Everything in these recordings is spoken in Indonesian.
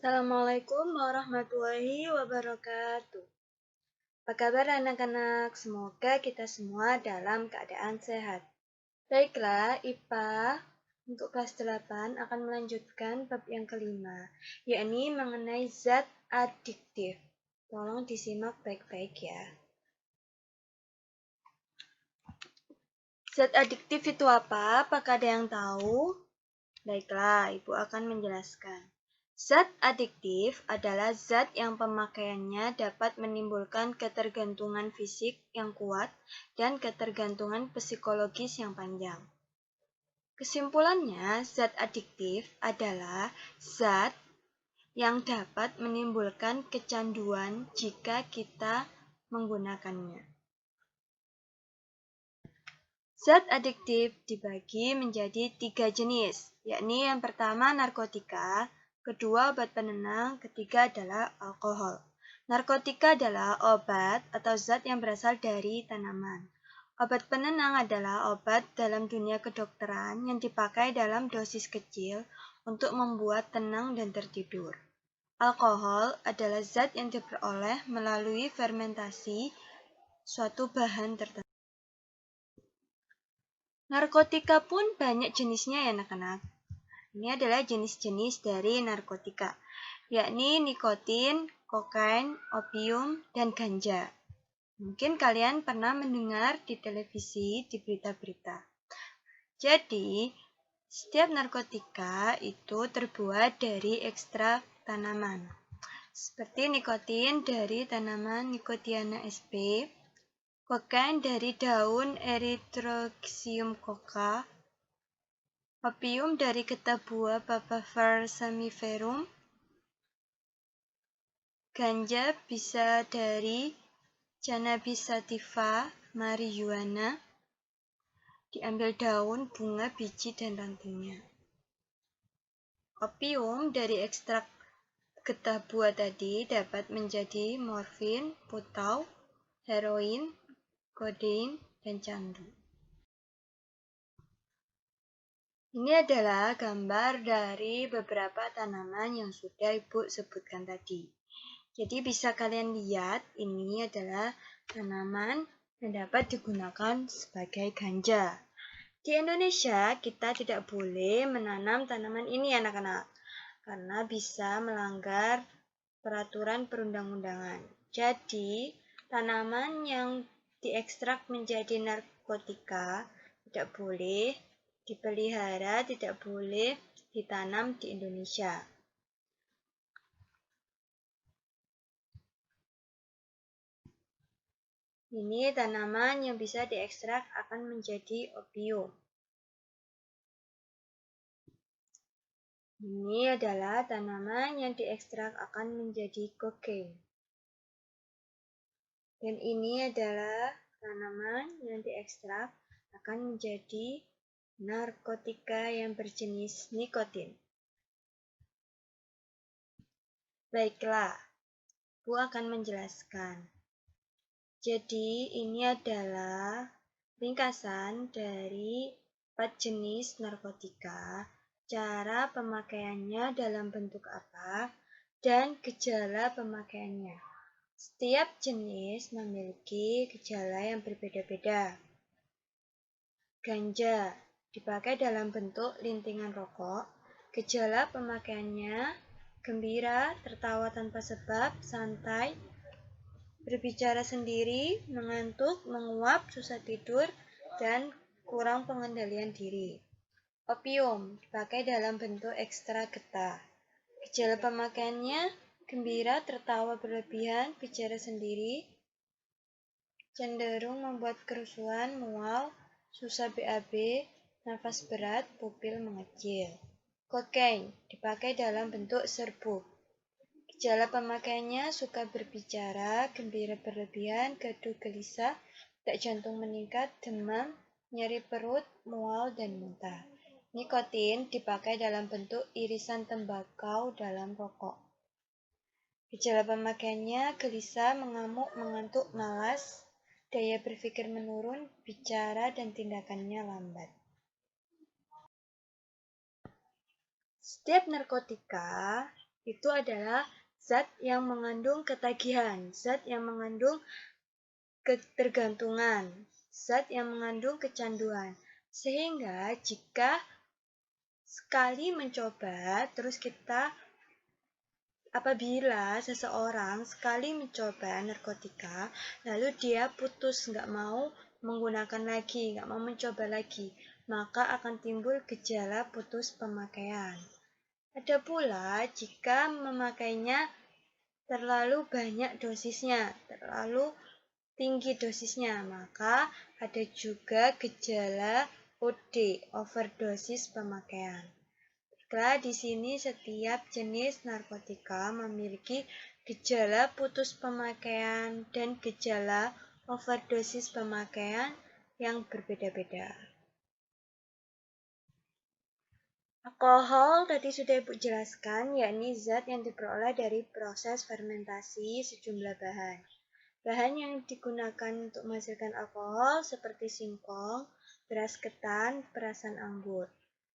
Assalamualaikum warahmatullahi wabarakatuh. Apa kabar anak-anak? Semoga kita semua dalam keadaan sehat. Baiklah, IPA untuk kelas 8 akan melanjutkan bab yang kelima, yakni mengenai zat adiktif. Tolong disimak baik-baik ya. Zat adiktif itu apa? Apakah ada yang tahu? Baiklah, Ibu akan menjelaskan. Zat adiktif adalah zat yang pemakaiannya dapat menimbulkan ketergantungan fisik yang kuat dan ketergantungan psikologis yang panjang. Kesimpulannya, zat adiktif adalah zat yang dapat menimbulkan kecanduan jika kita menggunakannya. Zat adiktif dibagi menjadi 3 jenis, yakni yang pertama narkotika, kedua obat penenang, ketiga adalah alkohol. Narkotika adalah obat atau zat yang berasal dari tanaman. Obat penenang adalah obat dalam dunia kedokteran yang dipakai dalam dosis kecil untuk membuat tenang dan tertidur. Alkohol adalah zat yang diperoleh melalui fermentasi suatu bahan tertentu. Narkotika pun banyak jenisnya ya anak-anak. Ini adalah jenis-jenis dari narkotika, yakni nikotin, kokain, opium, dan ganja. Mungkin kalian pernah mendengar di televisi, di berita-berita. Jadi, setiap narkotika itu terbuat dari ekstrak tanaman. Seperti nikotin dari tanaman Nicotiana sp, kokain dari daun Erythrocym coca, opium dari getah buah Papaver semiferum, ganja bisa dari Cannabis sativa marijuana, diambil daun, bunga, biji, dan rantingnya. Opium dari ekstrak getah buah tadi dapat menjadi morfin, putau, heroin, kodein, dan candu. Ini adalah gambar dari beberapa tanaman yang sudah Ibu sebutkan tadi. Jadi bisa kalian lihat ini adalah tanaman yang dapat digunakan sebagai ganja. Di Indonesia kita tidak boleh menanam tanaman ini anak-anak karena bisa melanggar peraturan perundang-undangan. Jadi tanaman yang diekstrak menjadi narkotika tidak boleh dipelihara, tidak boleh ditanam di Indonesia. Ini tanaman yang bisa diekstrak akan menjadi opium. Ini adalah tanaman yang diekstrak akan menjadi kokain. Dan ini adalah tanaman yang diekstrak akan menjadi narkotika yang berjenis nikotin. Baiklah, Bu akan menjelaskan. Jadi ini adalah ringkasan dari 4 jenis narkotika, cara pemakaiannya dalam bentuk apa, dan gejala pemakaiannya. Setiap jenis memiliki gejala yang berbeda-beda. Ganja dipakai dalam bentuk lintingan rokok, gejala pemakaiannya gembira, tertawa tanpa sebab, santai, berbicara sendiri, mengantuk, menguap, susah tidur, dan kurang pengendalian diri. Opium dipakai dalam bentuk ekstrak getah. Gejala pemakaiannya gembira, tertawa berlebihan, bicara sendiri, cenderung membuat kerusuhan, mual, susah BAB, nafas berat, pupil mengecil. Kokain dipakai dalam bentuk serbuk. Gejala pemakaiannya suka berbicara, gembira berlebihan, gaduh gelisah, detak jantung meningkat, demam, nyeri perut, mual, dan muntah. Nikotin dipakai dalam bentuk irisan tembakau dalam rokok. Gejala pemakaiannya gelisah, mengamuk, mengantuk, malas, daya berpikir menurun, bicara, dan tindakannya lambat. Setiap narkotika itu adalah zat yang mengandung ketagihan, zat yang mengandung ketergantungan, zat yang mengandung kecanduan. Sehingga jika sekali mencoba, terus apabila seseorang sekali mencoba narkotika, lalu dia putus, nggak mau menggunakan lagi, nggak mau mencoba lagi, maka akan timbul gejala putus pemakaian. Ada pula jika memakainya terlalu banyak dosisnya, terlalu tinggi dosisnya, maka ada juga gejala OD, overdosis pemakaian. Baiklah, di sini setiap jenis narkotika memiliki gejala putus pemakaian dan gejala overdosis pemakaian yang berbeda-beda. Alkohol tadi sudah Ibu jelaskan, yakni zat yang diperoleh dari proses fermentasi sejumlah bahan. Bahan yang digunakan untuk menghasilkan alkohol seperti singkong, beras ketan, perasan anggur.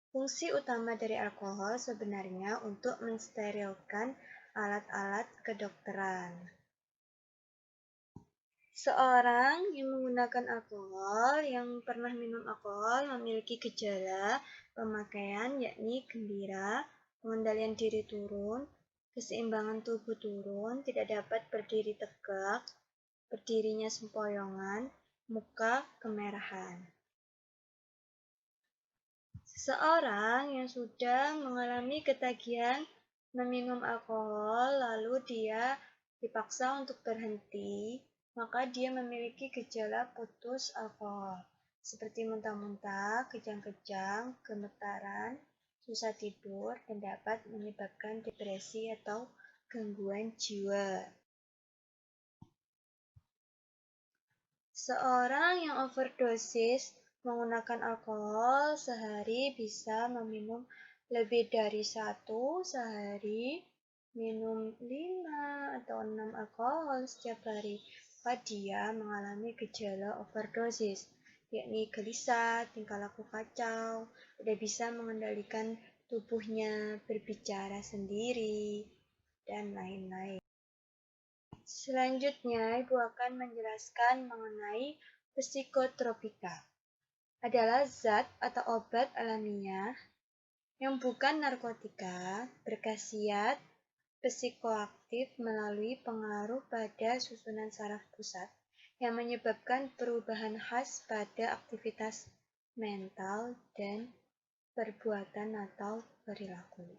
Fungsi utama dari alkohol sebenarnya untuk mensterilkan alat-alat kedokteran. Seorang yang menggunakan alkohol, yang pernah minum alkohol, memiliki gejala pemakaian yakni gembira, pengendalian diri turun, keseimbangan tubuh turun, tidak dapat berdiri tegak, berdirinya sempoyongan, muka kemerahan. Seseorang yang sudah mengalami ketagihan meminum alkohol, lalu dia dipaksa untuk berhenti, maka dia memiliki gejala putus alkohol, seperti muntah-muntah, kejang-kejang, gemetaran, susah tidur, dan dapat menyebabkan depresi atau gangguan jiwa. Seorang yang overdosis menggunakan alkohol sehari bisa meminum lebih dari 1 sehari, minum 5 atau 6 alkohol setiap hari. Maka dia mengalami gejala overdosis, yakni gelisah, tingkah laku kacau, tidak bisa mengendalikan tubuhnya, berbicara sendiri, dan lain-lain. Selanjutnya, Ibu akan menjelaskan mengenai psikotropika. Adalah zat atau obat alamiah yang bukan narkotika, berkhasiat psikoaktif melalui pengaruh pada susunan saraf pusat yang menyebabkan perubahan khas pada aktivitas mental dan perbuatan atau perilaku.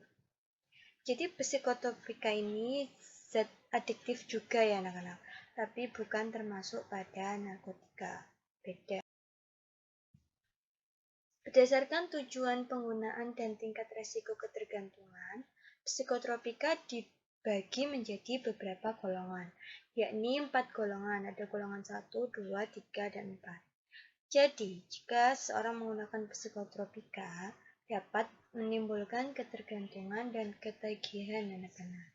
Jadi psikotropika ini zat adiktif juga ya anak-anak, tapi bukan termasuk pada narkotika. Beda. Berdasarkan tujuan penggunaan dan tingkat resiko ketergantungan, psikotropika dibagi menjadi beberapa golongan, yakni 4 golongan. Ada golongan 1, 2, 3, dan 4. Jadi, jika seorang menggunakan psikotropika, dapat menimbulkan ketergantungan dan ketagihan anak-anak.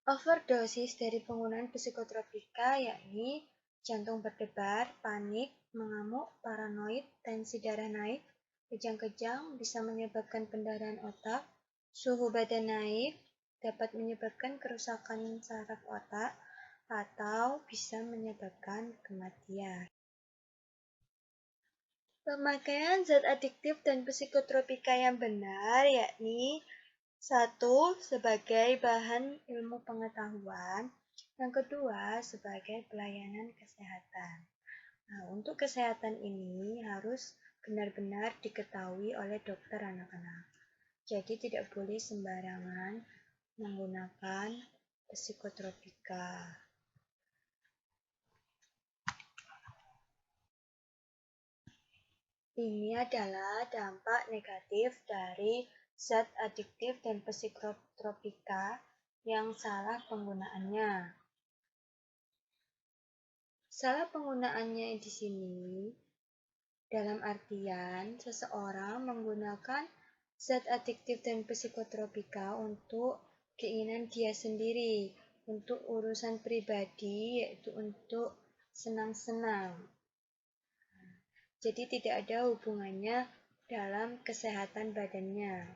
Overdosis dari penggunaan psikotropika yakni jantung berdebar, panik, mengamuk, paranoid, tensi darah naik, kejang-kejang, bisa menyebabkan pendarahan otak, suhu badan naik, dapat menyebabkan kerusakan saraf otak, atau bisa menyebabkan kematian. Pemakaian zat adiktif dan psikotropika yang benar yakni 1. Sebagai bahan ilmu pengetahuan. Yang kedua, sebagai pelayanan kesehatan. Nah, untuk kesehatan ini harus benar-benar diketahui oleh dokter anak-anak. Jadi tidak boleh sembarangan menggunakan psikotropika. Ini adalah dampak negatif dari zat adiktif dan psikotropika yang salah penggunaannya. Salah penggunaannya di sini dalam artian seseorang menggunakan zat adiktif dan psikotropika untuk keinginan dia sendiri untuk urusan pribadi, yaitu untuk senang-senang. Jadi tidak ada hubungannya dalam kesehatan badannya.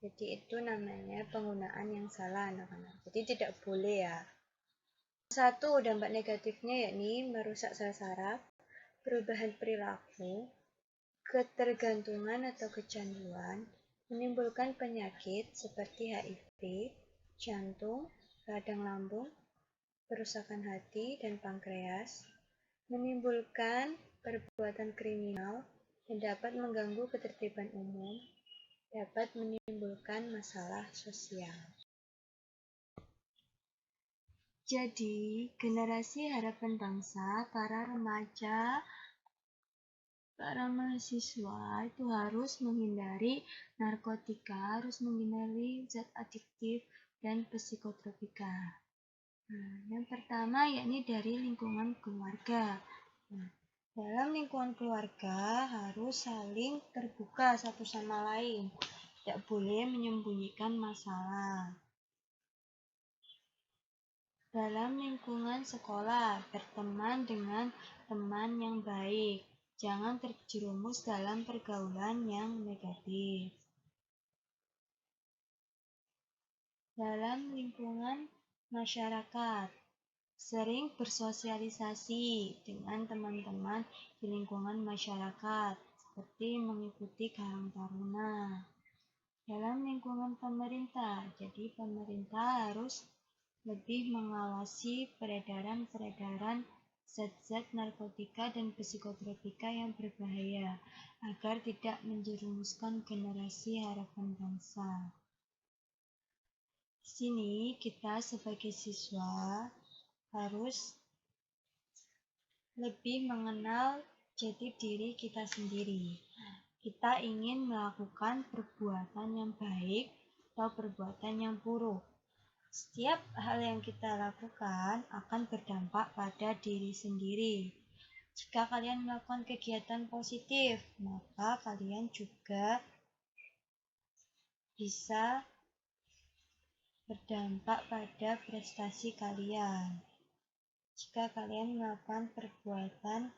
Jadi itu namanya penggunaan yang salah anak-anak. Jadi tidak boleh ya. Satu dampak negatifnya yakni merusak sel saraf, perubahan perilaku, ketergantungan atau kecanduan, menimbulkan penyakit seperti HIV, jantung, radang lambung, kerusakan hati dan pankreas, menimbulkan perbuatan kriminal dan dapat mengganggu ketertiban umum, dapat menimbulkan masalah sosial. Jadi, generasi harapan bangsa, para remaja, para mahasiswa itu harus menghindari narkotika, harus menghindari zat adiktif dan psikotropika. Yang pertama yakni dari lingkungan keluarga. Dalam lingkungan keluarga harus saling terbuka satu sama lain, tidak boleh menyembunyikan masalah. Dalam lingkungan sekolah, berteman dengan teman yang baik, jangan terjerumus dalam pergaulan yang negatif. Dalam lingkungan masyarakat, sering bersosialisasi dengan teman-teman di lingkungan masyarakat, seperti mengikuti Karang Taruna. Dalam lingkungan pemerintah, jadi pemerintah harus lebih mengawasi peredaran-peredaran zat-zat narkotika dan psikotropika yang berbahaya, agar tidak menjerumuskan generasi harapan bangsa. Di sini kita sebagai siswa harus lebih mengenal jati diri kita sendiri. Kita ingin melakukan perbuatan yang baik atau perbuatan yang buruk. Setiap hal yang kita lakukan akan berdampak pada diri sendiri. Jika kalian melakukan kegiatan positif, maka kalian juga bisa berdampak pada prestasi kalian. Jika kalian melakukan perbuatan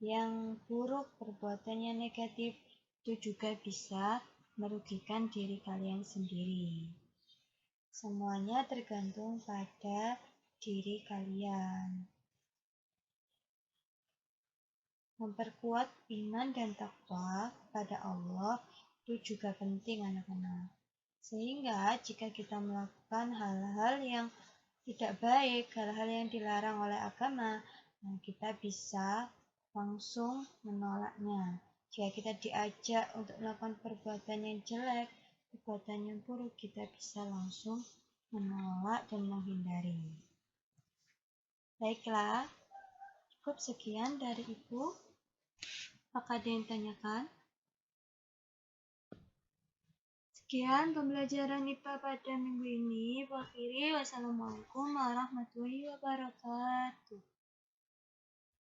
yang buruk, perbuatan yang negatif, itu juga bisa merugikan diri kalian sendiri. Semuanya tergantung pada diri kalian. Memperkuat iman dan takwa pada Allah itu juga penting anak-anak. Sehingga jika kita melakukan hal-hal yang tidak baik, hal-hal yang dilarang oleh agama, kita bisa langsung menolaknya. Jika kita diajak untuk melakukan perbuatan yang jelek, perbuatan yang buruk, kita bisa langsung menolak dan menghindari. Baiklah, cukup sekian dari Ibu. Apakah ada yang tanyakan? Sekian pembelajaran IPA pada minggu ini. Wassalamualaikum warahmatullahi wabarakatuh.